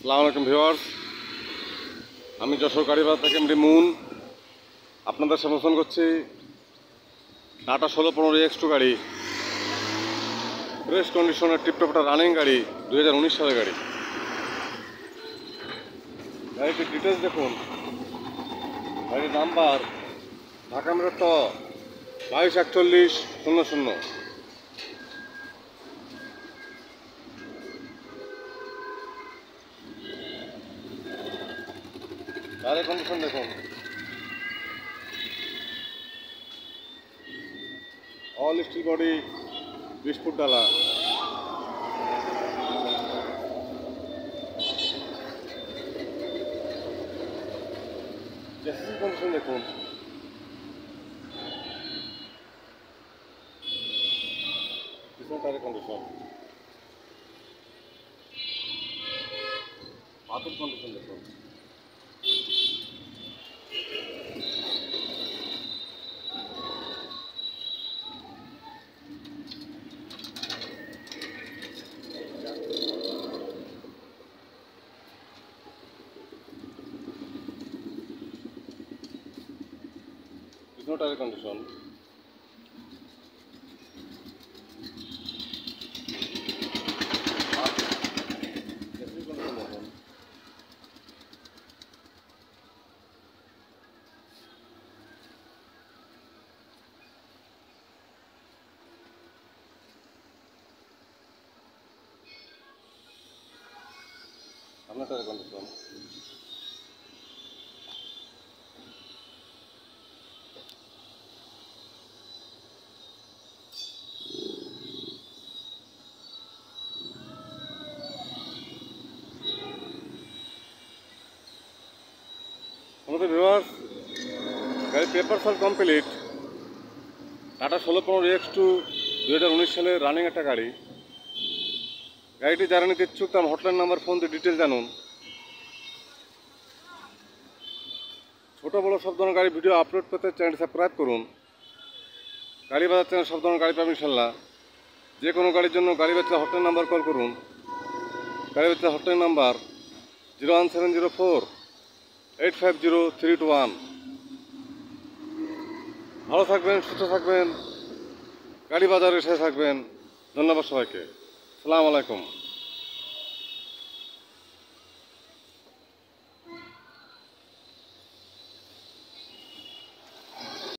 আসসালামু আলাইকুম ভিউয়ার্স, আমি যশোর গাড়িবাজার থেকে এমডি মুন আপনাদের সমর্থন করছি। টাটা 1615 X2 গাড়ি, ফ্রেশ কন্ডিশনের টিপটপ একটা রানিং গাড়ি, 2019 সালের গাড়ি। গাড়িটির ডিটেলস দেখুন। গাড়ির নাম্বার ঢাকা মেট্রো ট 224100। গাড়ির কন্ডিশন দেখুন, অল স্টিল বডি, 20 ফুট ডালা। চ্যাসিস কন্ডিশন দেখুন, পিছন টায়ারের কন্ডিশন, হাতের কন্ডিশন দেখুন। পিছন টায়ারের কন্ডিশন, সামনের টায়ারের কন্ডিশন, আমাদের ভিউয়ার্স, গাড়ির পেপার সব কমপ্লিট। টাটা 1615 X2 2019 সালে রানিং একটা গাড়ি। গাড়িটি যারা নিতে ইচ্ছুক তার হটলাইন নাম্বার ফোন দিয়ে ডিটেলস জানুন। ছোটো বড়ো সব ধরনের গাড়ি ভিডিও আপলোড পেতে চ্যানেল সাবস্ক্রাইব করুন। গাড়ি বাজার চ্যানেল সব ধরনের গাড়ি পাবেন ইনশাল্লাহ। যে কোনো গাড়ির জন্য গাড়ি বেচলে হটলাইন নাম্বার কল করুন। গাড়ি বেচলে হটলাইন নাম্বার 01704-850-321। ভালো থাকবেন, সুস্থ থাকবেন, গাড়ি বাজারে এসে থাকবেন। ধন্যবাদ সবাইকে। আসসালামু আলাইকুম।